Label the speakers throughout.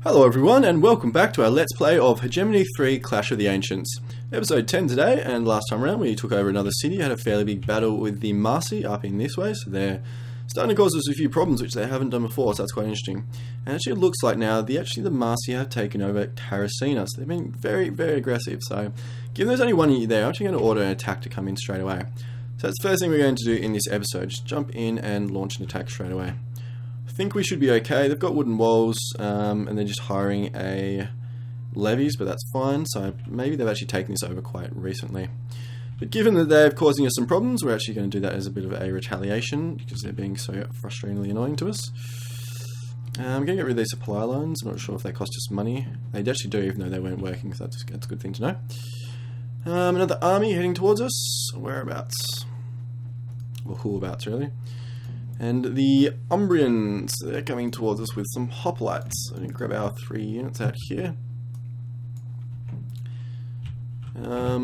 Speaker 1: Hello everyone, and welcome back to our Let's Play of Hegemony 3 Clash of the Ancients. Episode 10 today, and last time around we took over another city, had a fairly big battle with the Marsi up in this way, so they're starting to cause us a few problems which they haven't done before, so that's quite interesting. And actually it looks like now, the Marsi have taken over Terracina, so they've been very, very aggressive, so given there's only one unit there, I'm actually going to order an attack to come in straight away. So that's the first thing we're going to do in this episode, just jump in and launch an attack straight away. I think we should be okay. They've got wooden walls, and they're just hiring a levies, but that's fine. So maybe they've actually taken this over quite recently. But given that they're causing us some problems, we're actually going to do that as a bit of a retaliation because they're being so frustratingly annoying to us. I'm going to get rid of these supply lines. I'm not sure if they cost us money. They actually do, even though they weren't working, so that's a good thing to know. Another army heading towards us. Whereabouts? Well, whoabouts, really. And the Umbrians, they're coming towards us with some hoplites. I'm going to grab our 3 units out here. I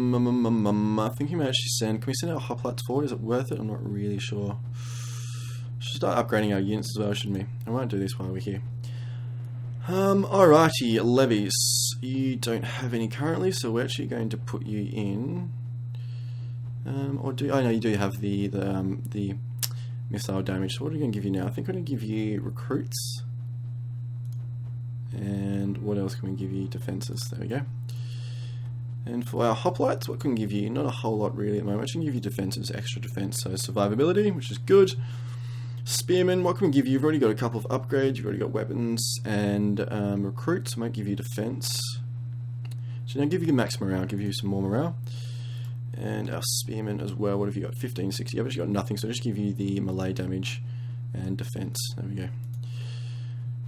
Speaker 1: think we may actually send... Can we send our hoplites forward? Is it worth it? I'm not really sure. Should start upgrading our units as well, shouldn't we? I won't do this while we're here. Alrighty, levies. You don't have any currently, so we're actually going to put you in... or do... Oh no, you do have the missile damage. So what are we going to give you now? I think we're going to give you recruits. And what else can we give you? Defenses. There we go. And for our hoplites, what can we give you? Not a whole lot really at the moment. I can give you defenses, extra defense. So survivability, which is good. Spearmen, what can we give you? You've already got a couple of upgrades. You've already got weapons and recruits. I might give you defense. So now give you max morale. I'll give you some more morale. And our spearmen as well. What have you got? 1560. I've actually got nothing, so I'll just give you the melee damage and defense. There we go.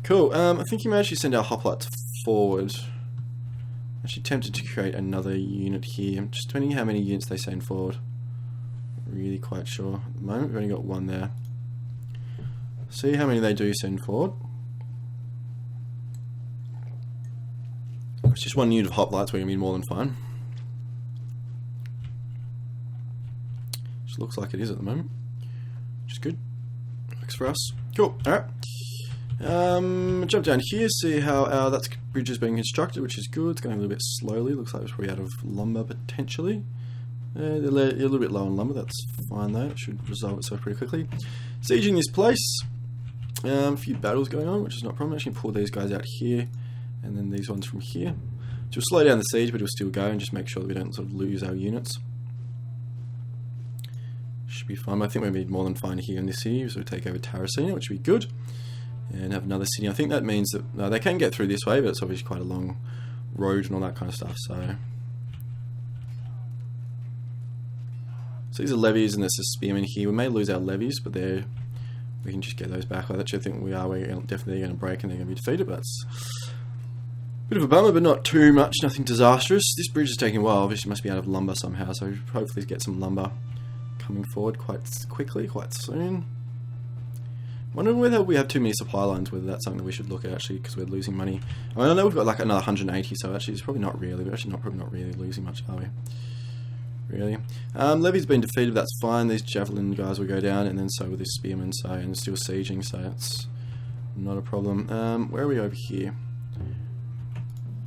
Speaker 1: Cool. I think you may actually send our hoplites forward. I'm actually tempted to create another unit here. I'm just depending how many units they send forward. Not really quite sure at the moment. We've only got one there. See how many they do send forward. It's just one unit of hoplites. We're going to be more than fine. Looks like it is at the moment, which is good. Works for us. Cool. Alright. Jump down here, see how that bridge is being constructed, which is good. It's going a little bit slowly. Looks like it's probably out of lumber potentially. They're a little bit low on lumber. That's fine though. It should resolve itself pretty quickly. Sieging this place. A few battles going on, which is not a problem. Actually pull these guys out here, and then these ones from here. So we'll slow down the siege, but it'll still go, and just make sure that we don't sort of lose our units. Should be fine. I think we'll be more than fine here in this city, so we'll take over Terracina, which would be good, and have another city. I think that means that they can get through this way, but it's obviously quite a long road and all that kind of stuff. So these are levies, and there's a spearmen here. We may lose our levies, but we can just get those back. I actually think we're definitely going to break, and they're going to be defeated. But that's a bit of a bummer, but not too much. Nothing disastrous. This bridge is taking a while. Obviously, it must be out of lumber somehow. So hopefully, get some lumber coming forward quite quickly, quite soon. Wondering whether we have too many supply lines, whether that's something that we should look at actually, because we're losing money. I mean, I know we've got like another 180, so actually it's probably not really. We're actually probably not really losing much, are we? Really? Levy's been defeated, that's fine. These javelin guys will go down, and then so will this spearman, so, and still sieging, so it's not a problem. Where are we over here?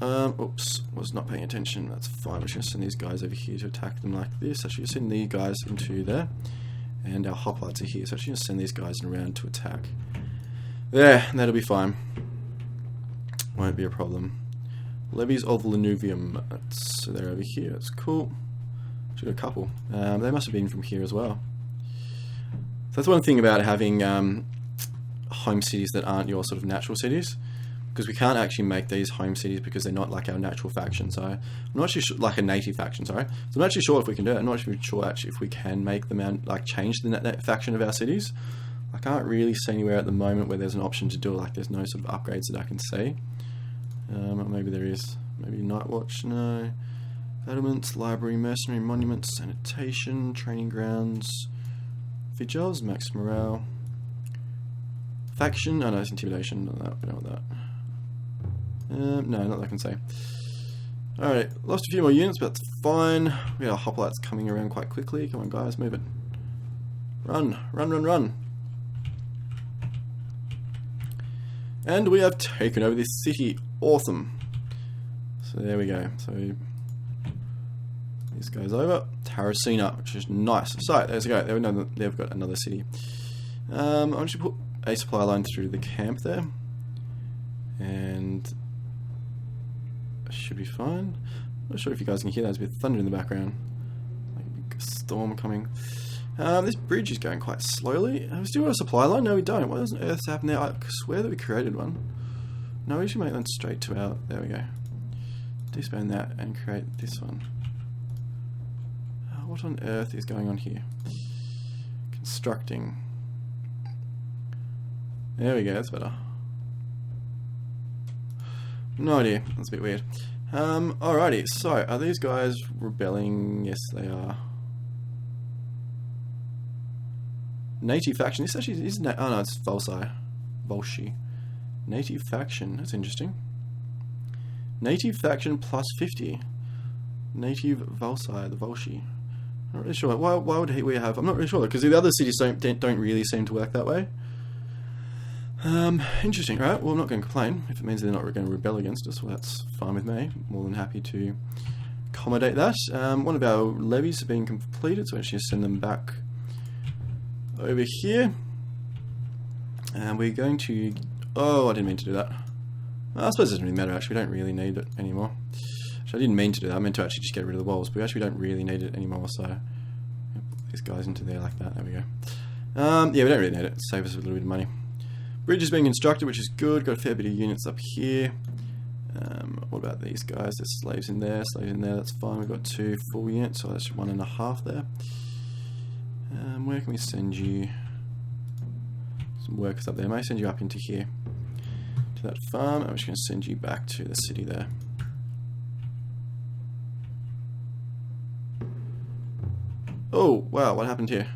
Speaker 1: Oops, was not paying attention. That's fine. We're just going to send these guys over here to attack them like this. Actually, send these guys into there, and our hoplites are here. So actually, just send these guys around to attack. There, that'll be fine. Won't be a problem. Levies of Lanuvium. So they're over here. That's cool. Actually, got a couple. They must have been from here as well. So that's one thing about having home cities that aren't your sort of natural cities. Because we can't actually make these home cities because they're not like our natural faction. So I'm not actually sure, like a native faction, sorry. So I'm not actually sure if we can do it. I'm not actually sure actually if we can make them like change the faction of our cities. I can't really see anywhere at the moment where there's an option to do it. Like there's no sort of upgrades that I can see. Or maybe there is. Maybe Night Watch, no. Battlements, library, mercenary, monuments, sanitation, training grounds, vigils, max morale. Faction, oh no, it's intimidation. Not that, we don't want that. No, not that I can say. Alright, lost a few more units, but that's fine. We got our hoplites coming around quite quickly. Come on, guys, move it. Run, run, run, run. And we have taken over this city. Awesome. So there we go. So this goes over. Terracina, which is nice. So there's a go. They've got another city. I'm just going to put a supply line through the camp there. And should be fine. I'm not sure if you guys can hear that. There's a bit of thunder in the background. Like a big storm coming. This bridge is going quite slowly. We still got a supply line? No, we don't. Why doesn't Earth happen there? I swear that we created one. No, we should make that straight to our... There we go. Disband that and create this one. What on earth is going on here? Constructing. There we go, that's better. No idea, that's a bit weird. Alrighty, so are these guys rebelling? Yes, they are. Native faction. This actually is... oh no, it's Volshi. Native faction. That's interesting. Native faction plus 50. Native Volsi, the Volshi. I'm not really sure. Why would we have... I'm not really sure, because the other cities don't really seem to work that way. Interesting. Alright, well, I'm not going to complain. If it means they're not going to rebel against us, well, that's fine with me. More than happy to accommodate that. One of our levies have been completed, so I should send them back over here. And we're going to... Oh, I didn't mean to do that. I suppose it doesn't really matter, actually. We don't really need it anymore. Actually, I didn't mean to do that. I meant to actually just get rid of the walls, but we actually don't really need it anymore, so... Put these guys into there like that. There we go. Yeah, we don't really need it. Save us a little bit of money. Bridge is being constructed, which is good. Got a fair bit of units up here. What about these guys? There's slaves in there, that's fine. We've got 2 full units, so that's 1.5 there. Where can we send you? Some workers up there. I may send you up into here. To that farm. I'm just going to send you back to the city there. Oh, wow, what happened here?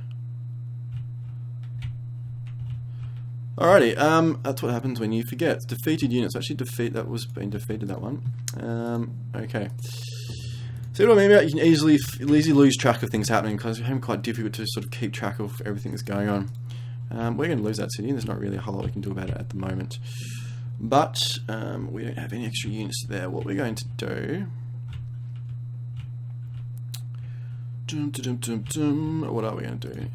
Speaker 1: Alrighty, that's what happens when you forget. Defeated units. Actually, that was being defeated, that one. Okay. See what I mean about? You can easily lose track of things happening because it's become quite difficult to sort of keep track of everything that's going on. We're going to lose that city. There's not really a whole lot we can do about it at the moment. But we don't have any extra units there. What we're going to do... What are we going to do?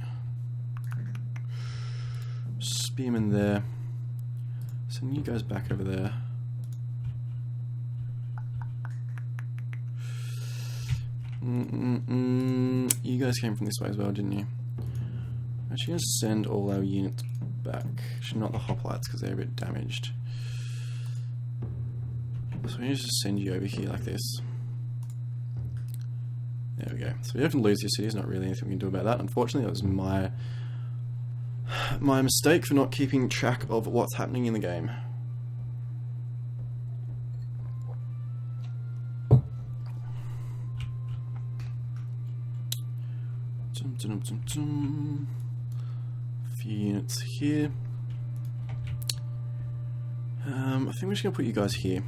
Speaker 1: Spearmen there. Send you guys back over there. You guys came from this way as well, didn't you? I'm actually going to send all our units back. Actually, not the hoplites because they're a bit damaged. So we need to send you over here like this. There we go. So we have to lose your city. There's not really anything we can do about that. Unfortunately, that was my mistake for not keeping track of what's happening in the game. A few units here. I think we're just going to put you guys here.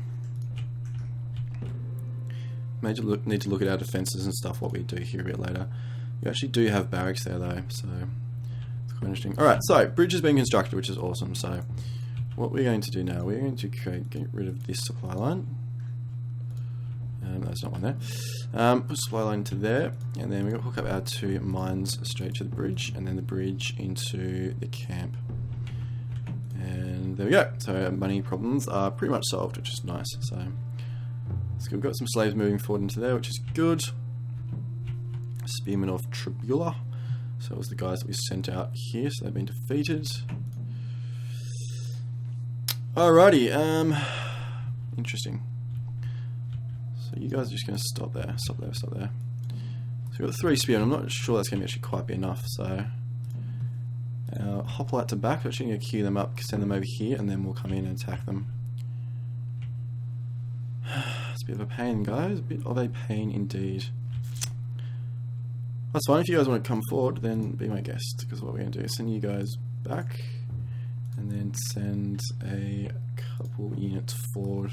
Speaker 1: Need to look at our defences and stuff, what we do here a bit later. You actually do have barracks there though, so it's quite interesting. Alright, so bridge is being constructed, which is awesome. So what we're going to do now, we're going to get rid of this supply line. There's not one there. Put supply line to there, and then we're going to hook up our 2 mines straight to the bridge, and then the bridge into the camp. And there we go. So our money problems are pretty much solved, which is nice. So we've got some slaves moving forward into there, which is good. Spearmen of Tribula. So it was the guys that we sent out here, so they've been defeated. Alrighty, interesting. So you guys are just going to stop there. So we've got 3 spearmen. I'm not sure that's going to actually quite be enough, so our hoplites are back. We're actually going to queue them up, send them over here, and then we'll come in and attack them. It's a bit of a pain, guys. A bit of a pain indeed. That's fine. If you guys want to come forward, then be my guest. Because what we're going to do is send you guys back, and then send a couple units forward,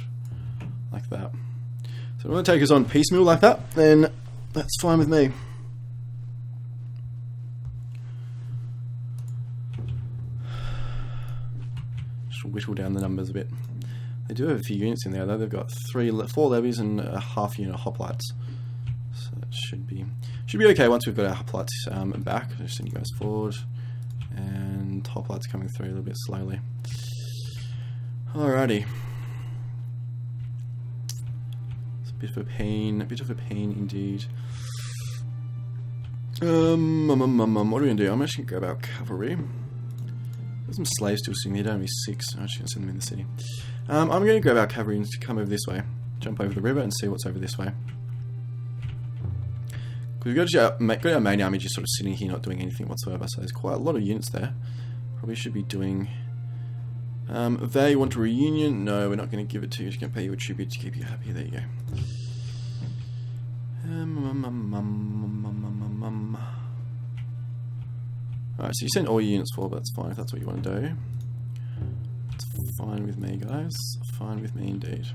Speaker 1: like that. So if you want to take us on piecemeal like that, then that's fine with me. Just whittle down the numbers a bit. They do have a few units in there though. They've got 4 levies and a half unit of hoplites. So that should be okay once we've got our hoplites back. Just send you guys forward. And hoplites coming through a little bit slowly. Alrighty. It's a bit of a pain indeed. What are we gonna do? I'm actually gonna grab our cavalry. There's some slaves still sitting there, don't be 6. I'm actually gonna send them in the city. I'm gonna grab our cavalry and come over this way. Jump over the river and see what's over this way. We've got our main army just sort of sitting here not doing anything whatsoever, so there's quite a lot of units there. Probably should be doing... they want a reunion? No, we're not going to give it to you. We're just going to pay you a tribute to keep you happy. There you go. Alright, so you send all your units forward, but that's fine if that's what you want to do. It's fine with me, guys. Fine with me indeed.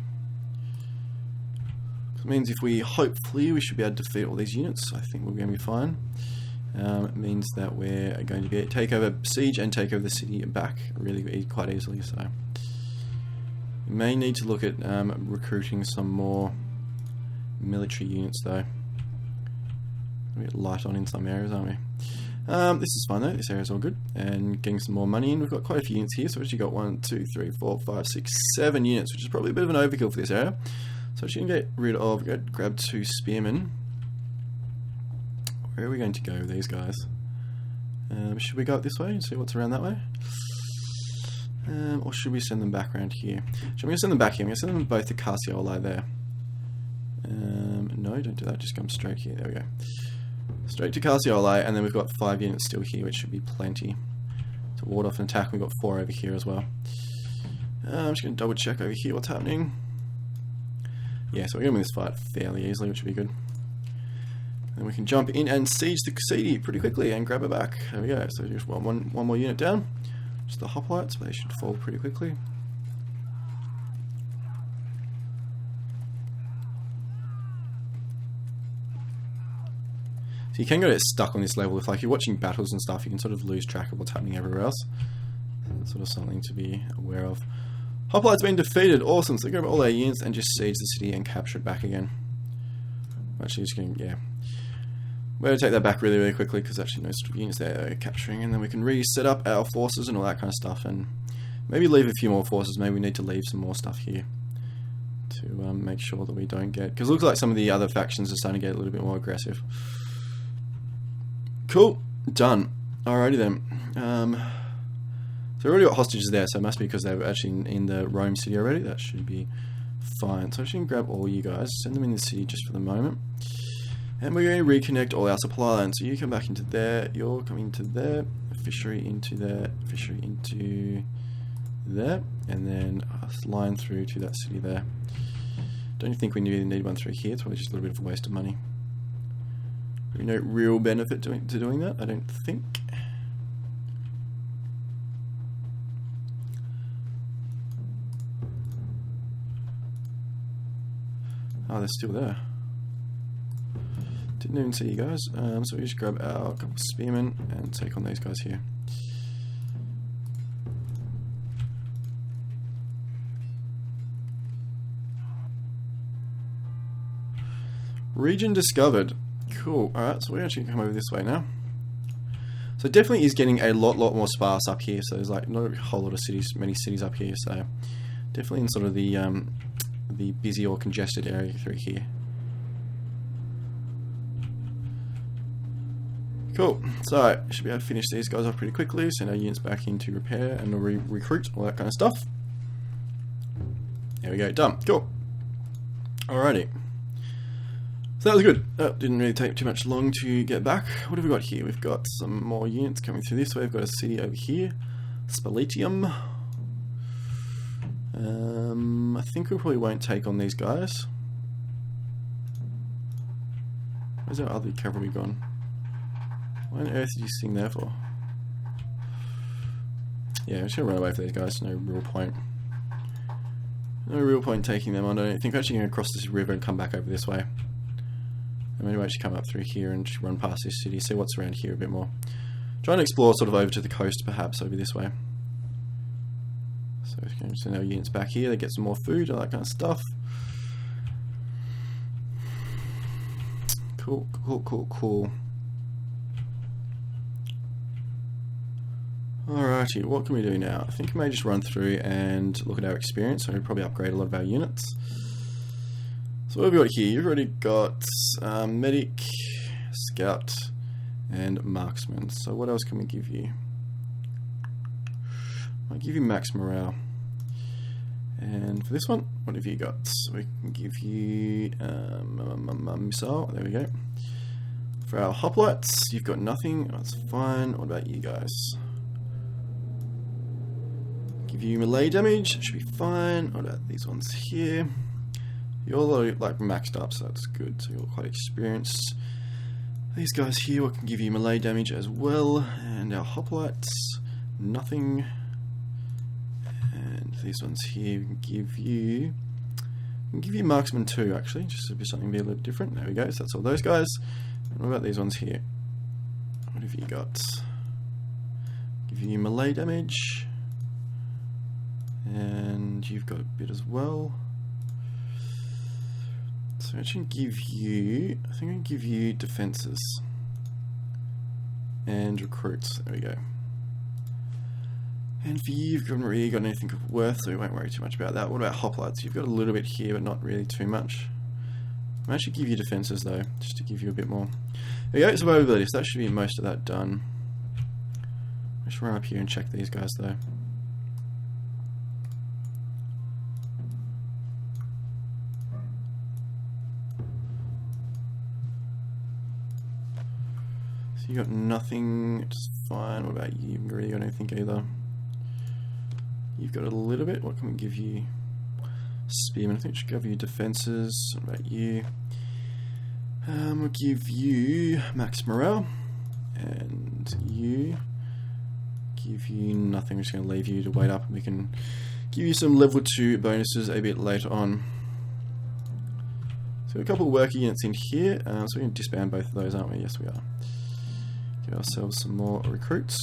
Speaker 1: It means if we hopefully we should be able to defeat all these units. I think we're going to be fine. It means that we're going to be able to take over siege and take over the city back really quite easily. So we may need to look at recruiting some more military units though. A bit light on in some areas, aren't we? This is fine though. This area is all good, and getting some more money in. We've got quite a few units here, so we've actually got 1, 2, 3, 4, 5, 6, 7 units, which is probably a bit of an overkill for this area. So she can get rid of, grab 2 spearmen. Where are we going to go with these guys? Should we go up this way and see what's around that way? Or should we send them back around here? I'm going to send them back here. I'm going to send them both to Carcioli there. No, don't do that. Just come straight here. There we go. Straight to Carcioli, and then we've got 5 units still here, which should be plenty to ward off an attack. We've got 4 over here as well. I'm just going to double check over here what's happening. Yeah, so we're going to win this fight fairly easily, which would be good. And we can jump in and siege the city pretty quickly and grab it back. There we go. So just one more unit down. Just the hoplites, but they should fall pretty quickly. So you can get stuck on this level. If like you're watching battles and stuff, you can sort of lose track of what's happening everywhere else. So that's sort of something to be aware of. Hoplites been defeated. Awesome. So grab all their units and just siege the city and capture it back again. Actually, just going, yeah. We're going to take that back really quickly because actually no sort of units there capturing, and then we can reset up our forces and all that kind of stuff, and maybe leave a few more forces. Maybe we need to leave some more stuff here to make sure that we don't get, because it looks like some of the other factions are starting to get a little bit more aggressive. Cool, done. Alrighty then. So we already got hostages there, so it must be because they were actually in the Rome city already. That should be fine. So I'm just going to grab all you guys, send them in the city just for the moment. And we're going to reconnect all our supply lines. So you come back into there, you're coming into there, fishery into there, fishery into there, and then a line through to that city there. Don't you think we need one through here? It's probably just a little bit of a waste of money. There's no real benefit to doing that, I don't think. Oh, they're still there. Didn't even see you guys. So we just grab our couple of spearmen and take on these guys here. Region discovered. Cool. Alright, so we're actually going to come over this way now. So it definitely is getting a lot more sparse up here. So there's like not a whole lot of cities, many cities up here. So definitely in sort of the busy or congested area through here. Cool. So should be able to finish these guys off pretty quickly. Send our units back into repair and recruit, all that kind of stuff. There we go. Done. Cool. Alrighty. So that was good. That didn't really take too much long to get back. What have we got here? We've got some more units coming through this way. We've got a city over here. Spalatium. I think we probably won't take on these guys. Where's our other cavalry gone? What on earth did you sing there for? Yeah, I'm just gonna run away for these guys. No real point. No real point taking them on. I don't think we're actually gonna cross this river and come back over this way. I'm going to actually come up through here and just run past this city, see what's around here a bit more. Try and explore sort of over to the coast, perhaps over this way. So we Okay, send our units back here. They get some more food, all that kind of stuff. Cool, cool, cool, cool. Alrighty, what can we do now? I think we may just run through and look at our experience. So we'll probably upgrade a lot of our units. So what have we got here? You've already got medic, scout, and marksman. So what else can we give you? I'll give you max morale. And for this one, what have you got? So we can give you missile. There we go. For our hoplites, you've got nothing. That's fine. What about you guys? Give you melee damage. Should be fine. What about these ones here? You're all like maxed up, so that's good. So you're quite experienced. These guys here, we can give you melee damage as well. And our hoplites, nothing. And these ones here, we can give you marksman too, actually, just to be something be a little different. There we go. So that's all those guys. And what about these ones here? What have you got? Give you melee damage, and you've got a bit as well. So I should give you, I think I can give you defenses and recruits. There we go. And for you, you've not really got anything of worth, so we won't worry too much about that. What about hoplites? You've got a little bit here, but not really too much. I might actually give you defenses though, just to give you a bit more. There you go, survivability. So that should be most of that done. Let's run up here and check these guys though. So you got nothing, which is fine. What about you? You haven't really got anything either. You've got a little bit. What can we give you? Spearman. I think we should give you defenses. What about you? We'll give you max morale, and you give you nothing. We're just going to leave you to wait up, and we can give you some level 2 bonuses a bit later on. So a couple of worker units in here, so we can disband both of those, aren't we? Yes, we are. Give ourselves some more recruits.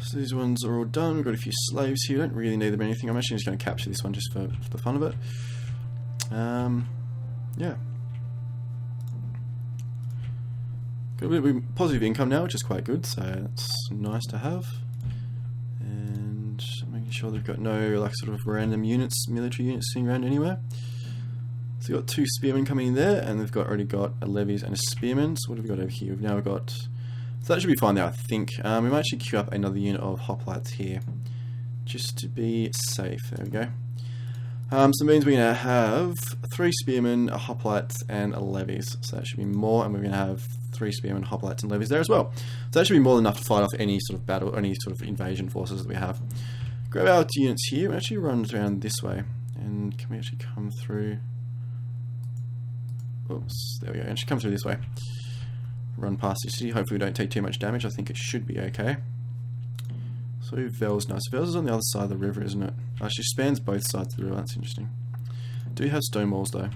Speaker 1: So these ones are all done. We've got a few slaves here. We don't really need them or anything. I'm actually just going to capture this one just for the fun of it. Yeah. Got a bit of positive income now, which is quite good, so that's nice to have. And making sure they've got no like sort of random units, military units sitting around anywhere. So we've got 2 spearmen coming in there, and they've already got a levies and a spearman. So what have we got over here? We've now got, so that should be fine there, I think. We might actually queue up another unit of hoplites here, just to be safe. There we go. So it means we're going to have 3 spearmen, a hoplite, and a levies. So that should be more, and we're going to have 3 spearmen, hoplites, and levies there as well. So that should be more than enough to fight off any sort of battle, any sort of invasion forces that we have. Grab our units here, and actually run around this way. And can we actually come through? Oops, there we go. Actually come through this way. Run past the city. Hopefully we don't take too much damage. I think it should be okay. So Vel's nice. Vel's is on the other side of the river, isn't it? Actually spans both sides of the river. That's interesting. Do have stone walls though.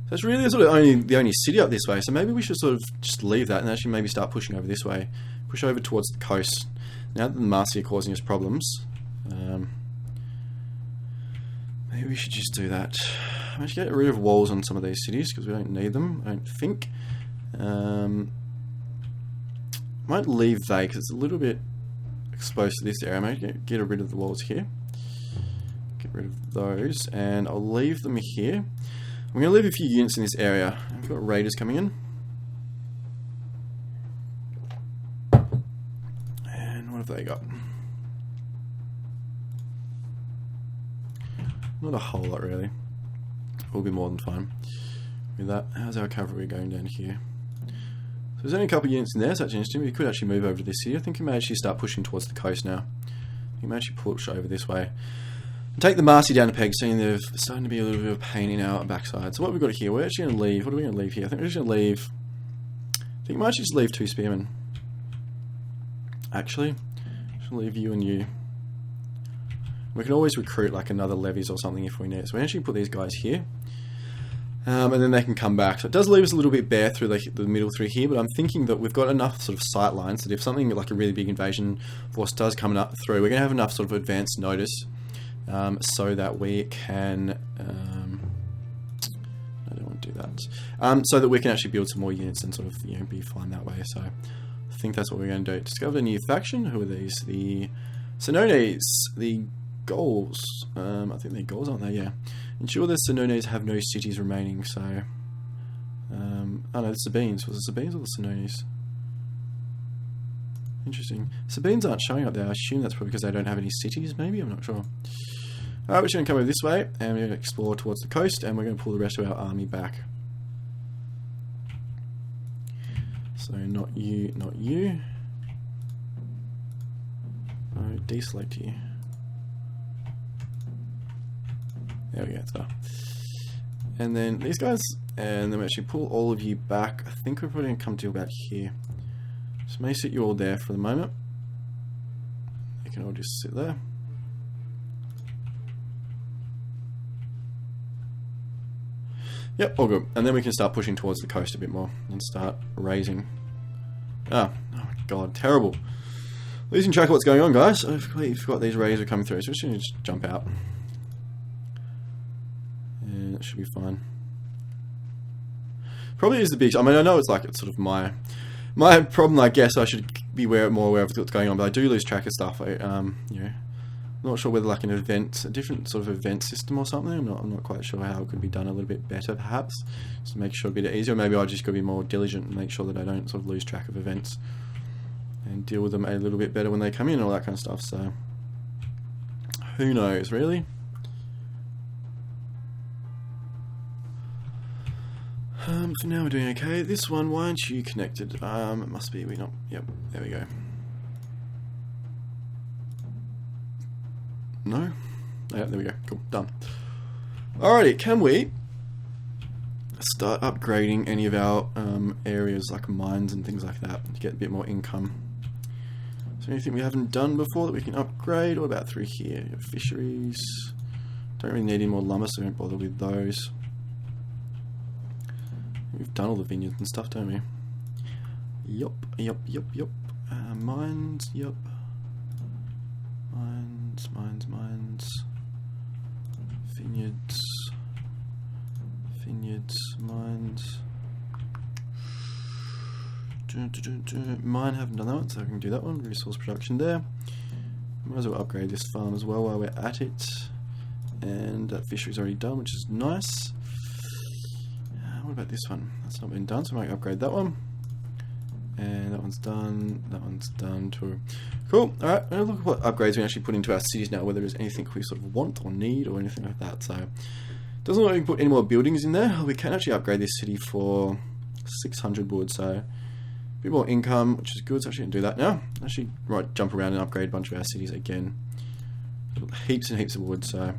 Speaker 1: So it's really sort of the only city up this way. So maybe we should sort of just leave that and actually maybe start pushing over this way. Push over towards the coast. Now that the Marcy are causing us problems, maybe we should just do that. Let's get rid of walls on some of these cities because we don't need them, I don't think. Might leave they because it's a little bit exposed to this area. I might get rid of the walls here. Get rid of those, and I'll leave them here. I'm going to leave a few units in this area. We've got raiders coming in. And what have they got? Not a whole lot really. Will be more than fine with that. How's our cavalry going down here? So there's only a couple of units in there, so that's interesting. We could actually move over to this here. I think we may actually start pushing towards the coast now. We may actually push over this way. And take the Marcy down a peg, seeing they're starting to be a little bit of a pain in our backside. So what we've got here, we're actually going to leave. What are we going to leave here? I think we're just going to leave. I think we might actually just leave 2 spearmen. Actually, just leave you and you. We can always recruit like another levies or something if we need it. So we actually put these guys here. And then they can come back. So it does leave us a little bit bare through the middle through here, but I'm thinking that we've got enough sort of sight lines that if something like a really big invasion force does come up through, we're going to have enough sort of advanced notice so that we can... I don't want to do that. So that we can actually build some more units and sort of, you know, be fine that way. So I think that's what we're going to do. Discover a new faction. Who are these? The Senones. The Gauls. I think they're Gauls, aren't they? Yeah. Ensure the Senones have no cities remaining. So, oh no, the Sabines. Was it Sabines or the Senones? Interesting. Sabines aren't showing up there. I assume that's probably because they don't have any cities. Maybe, I'm not sure. Alright, we're just going to come over this way, and we're going to explore towards the coast, and we're going to pull the rest of our army back. So, not you, not you. No, deselect you. There we go, it's done. And then these guys, and then we actually pull all of you back. I think we're probably going to come to about here. So, may sit you all there for the moment. You can all just sit there. Yep, all good. And then we can start pushing towards the coast a bit more and start raising. Oh my god, terrible. Losing track of what's going on, guys. I've completely forgot these raids are coming through, so we're just going to just jump out. And it should be fine. Probably is the big... I mean, I know it's sort of my problem, I guess. I should be more aware of what's going on, but I do lose track of stuff. You know... I'm not sure whether like a different sort of event system or something. I'm not quite sure how it could be done a little bit better, perhaps, just to make sure a bit easier. Maybe I just got to be more diligent and make sure that I don't sort of lose track of events and deal with them a little bit better when they come in and all that kind of stuff. So who knows, really? For now we're doing okay. This one, why aren't you connected? It must be we not. Yep, there we go. No? Yeah, there we go. Cool. Done. Alrighty, can we start upgrading any of our areas like mines and things like that to get a bit more income? Is there anything we haven't done before that we can upgrade? What about through here? Fisheries. Don't really need any more lumber, so we won't bother with those. We've done all the vineyards and stuff, don't we? Yup. Mines, yup. Mines, vineyards, mines. Mine, haven't done that one, so I can do that one. Resource production there. Might as well upgrade this farm as well while we're at it. And that fishery's already done, which is nice. What about this one? That's not been done, so I might upgrade that one. And that one's done too. Cool. Alright, I'm going to look at what upgrades we actually put into our cities now, whether there's anything we sort of want or need or anything like that. So, doesn't look like we can put any more buildings in there. We can actually upgrade this city for 600 wood, so a bit more income, which is good. So, actually going to do that now. Actually, right, jump around and upgrade a bunch of our cities again. Heaps and heaps of wood, so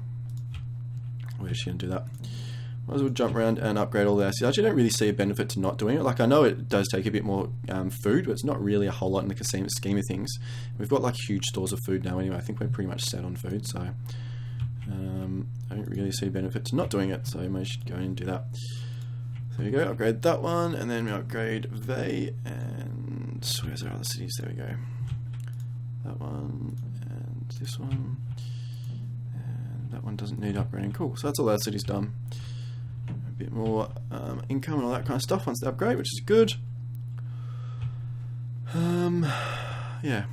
Speaker 1: we're actually going to do that. Might as well jump around and upgrade all our cities. I actually don't really see a benefit to not doing it. Like, I know it does take a bit more food, but it's not really a whole lot in the scheme of things. We've got like huge stores of food now anyway. I think we're pretty much set on food, so I don't really see a benefit to not doing it, so I should go in and do that. So there we go, upgrade that one, and then we upgrade Vey, and where's our other cities? There we go. That one, and this one, and that one doesn't need upgrading. Cool, so that's all our cities done. Bit more income and all that kind of stuff once they upgrade, which is good. Yeah.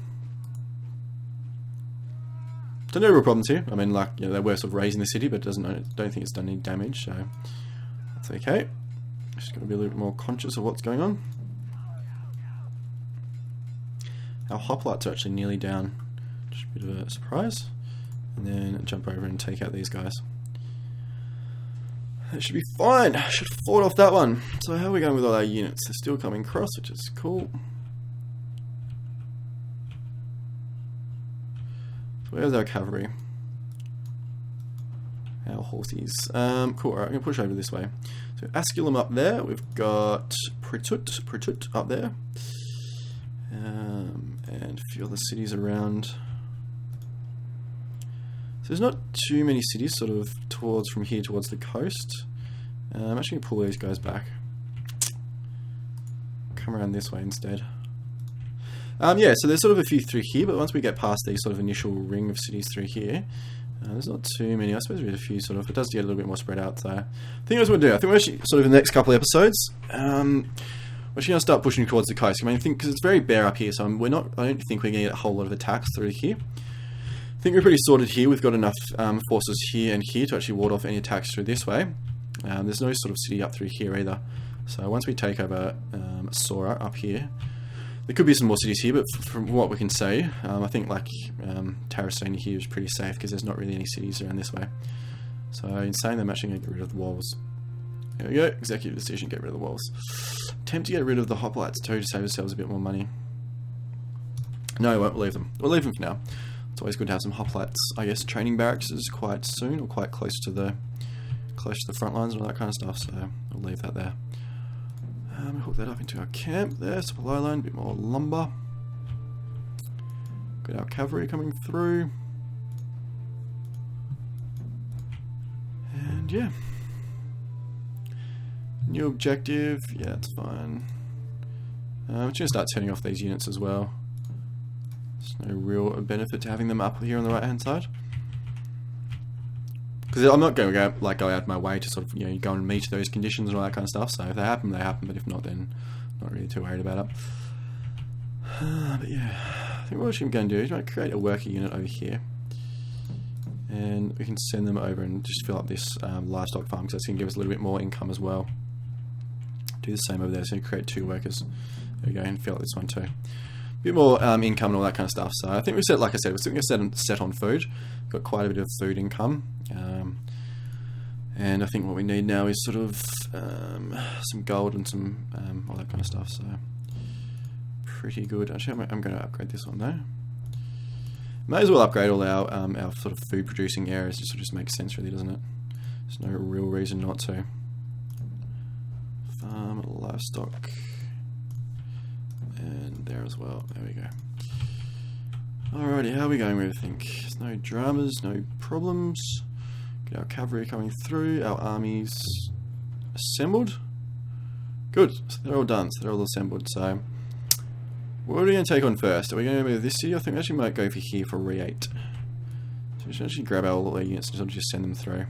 Speaker 1: So no real problems here. I mean, like, you know, they were sort of raising the city, but don't think it's done any damage, so that's okay. Just got to be a little bit more conscious of what's going on. Our hoplites are actually nearly down. Just a bit of a surprise. And then jump over and take out these guys. It should be fine. I should have fought off that one. So how are we going with all our units? They're still coming across, which is cool. So where's our cavalry? Our horses. Cool. Alright, I'm going to push over this way. So Asculum up there. We've got Pritut up there. And a few other cities around. So there's not too many cities sort of from here towards the coast. I'm actually going to pull these guys back. Come around this way instead. Yeah, so there's sort of a few through here, but once we get past these sort of initial ring of cities through here, there's not too many. I suppose there's a few sort of, it does get a little bit more spread out, so I think that's what we'll do. I think we're actually sort of in the next couple of episodes, we're actually going to start pushing towards the coast. I mean, I think, because it's very bare up here, so I don't think we're going to get a whole lot of attacks through here. I think we're pretty sorted here. We've got enough forces here and here to actually ward off any attacks through this way. There's no sort of city up through here either. So once we take over Sora up here, there could be some more cities here, but from what we can say, I think like Tarrasini here is pretty safe because there's not really any cities around this way. So in saying that, I'm actually going to get rid of the walls. There we go, executive decision, get rid of the walls. Attempt to get rid of the hoplites too to save ourselves a bit more money. No, we won't, we'll leave them. We'll leave them for now. It's always good to have some hoplites. I guess training barracks is quite soon, or quite close to the front lines and all that kind of stuff, so we'll leave that there. Hook that up into our camp there, supply line, a bit more lumber. Got our cavalry coming through. And yeah. New objective, yeah, that's fine. I'm just going to start turning off these units as well. There's no real benefit to having them up here on the right hand side. Because I'm not going to go out of my way to sort of, go and meet those conditions and all that kind of stuff. So if they happen, they happen. But if not, then not really too worried about it. But yeah, I think what I'm going to do is I'm going to create a worker unit over here. And we can send them over and just fill up this livestock farm, because that's going to give us a little bit more income as well. Do the same over there, so create 2 workers. There we go, and fill up this one too. A bit more income and all that kind of stuff. So I think we set, like I said, we're still going to set on food. Got quite a bit of food income. And I think what we need now is sort of some gold and some all that kind of stuff. So pretty good. Actually, I'm going to upgrade this one though. May as well upgrade all our sort of food producing areas. It just makes sense, really, doesn't it? There's no real reason not to. Farm, livestock, and there as well. There we go. Alrighty, how are we going with everything? There's no dramas, no problems. Get our cavalry coming through. Our armies assembled. Good. So they're all done. So they're all assembled. So what are we going to take on first? Are we going to go with this city? I think we actually might go for here for Re-8. So we should actually grab all the units and sort of just send them through.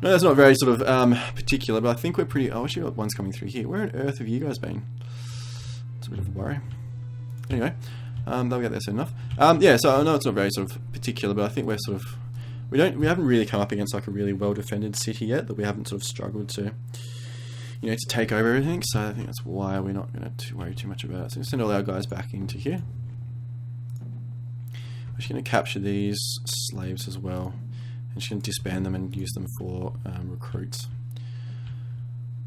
Speaker 1: No, that's not very sort of particular, but I think we're pretty... Oh, actually got ones coming through here. Where on earth have you guys been? It's a bit of a worry. Anyway, they'll get there soon enough. Yeah, so I know it's not very sort of particular, but I think we're sort of... We haven't really come up against like a really well-defended city yet, that we haven't sort of struggled to... to take over everything, so I think that's why we're not going to worry too much about it. So we'll send all our guys back into here. We're just going to capture these slaves as well. And just going to disband them and use them for recruits.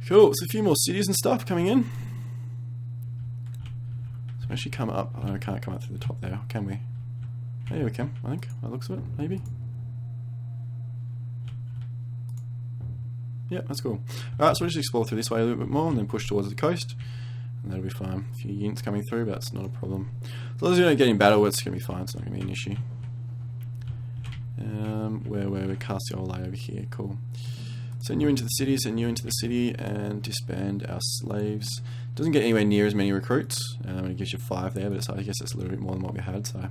Speaker 1: Cool, so a few more cities and stuff coming in. So we actually come up, oh, I can't come up through the top there, can we? Yeah, we can, I think, by the looks of it, maybe. Yeah, that's cool. Alright, so we'll just explore through this way a little bit more and then push towards the coast. And that'll be fine. A few units coming through, but that's not a problem. As long as we don't get in battle, it's going to be fine. It's not going to be an issue. Where we cast the old over here. Cool. Send you into the city, and disband our slaves. Doesn't get anywhere near as many recruits. It gives you 5 there, but I guess it's a little bit more than what we had, so...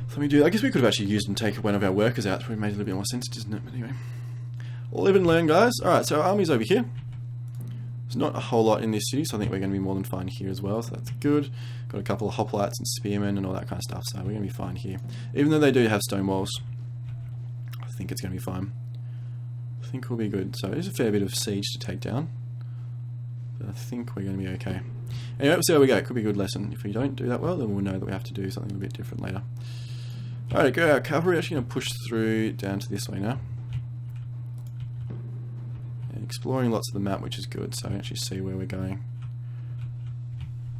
Speaker 1: Let me do... I guess we could have actually used and taken one of our workers out. It probably made a little bit more sense, doesn't it? But anyway... We'll live and learn, guys. Alright, so our army's over here. There's not a whole lot in this city, so I think we're going to be more than fine here as well, so that's good. Got a couple of hoplites and spearmen and all that kind of stuff, so we're going to be fine here. Even though they do have stone walls, I think it's going to be fine. I think we'll be good. So there's a fair bit of siege to take down, but I think we're going to be okay. Anyway, we'll see how we go. It could be a good lesson. If we don't do that well, then we'll know that we have to do something a bit different later. Alright, go our cavalry. Actually going to push through down to this way now. Exploring lots of the map, which is good, so I can actually see where we're going.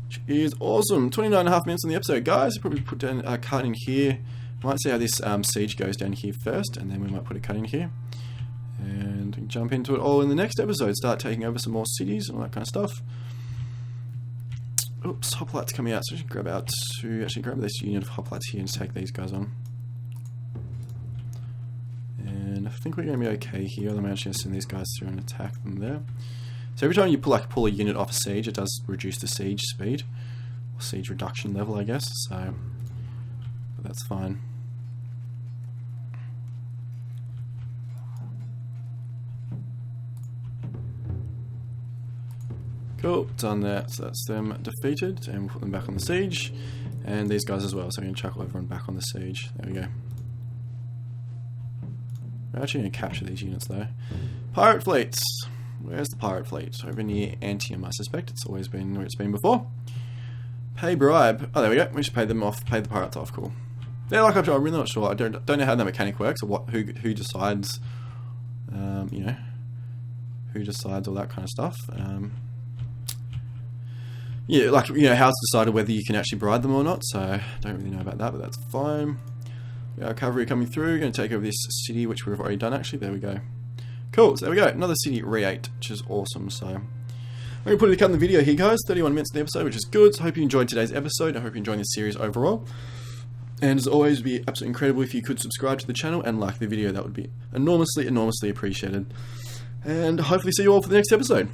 Speaker 1: Which is awesome. 29.5 minutes on the episode, guys. I'll probably put down a cut in here. Might see how this siege goes down here first, and then we might put a cut in here. And jump into it all in the next episode. Start taking over some more cities and all that kind of stuff. Oops, hoplites coming out, so I should grab out to actually grab this unit of hoplites here and take these guys on. And I think we're going to be okay here. Let me actually send these guys through and attack them there. So every time you pull a unit off a siege, it does reduce the siege speed. Or siege reduction level, I guess. So that's fine. Cool, done that. So that's them defeated, and we'll put them back on the siege. And these guys as well, so we're going to chuckle everyone back on the siege. There we go. We're actually going to capture these units though. Pirate fleets. Where's the pirate fleet? Over near Antium, I suspect. It's always been where it's been before. Pay bribe. Oh, there we go. We should pay them off. Pay the pirates off. Cool. Yeah, like I'm really not sure. I don't know how that mechanic works, or who decides. You know, who decides all that kind of stuff. Yeah, like, you know, how it's decided whether you can actually bribe them or not, so I don't really know about that, but that's fine. We got cavalry coming through, going to take over this city, which we've already done actually. There we go. Cool, so there we go, another city re-8, which is awesome. So I'm going to put a cut in the video here, guys. 31 minutes in the episode, which is good. So I hope you enjoyed today's episode. I hope you're enjoying this series overall. And as always, it would be absolutely incredible if you could subscribe to the channel and like the video. That would be enormously, enormously appreciated. And hopefully see you all for the next episode.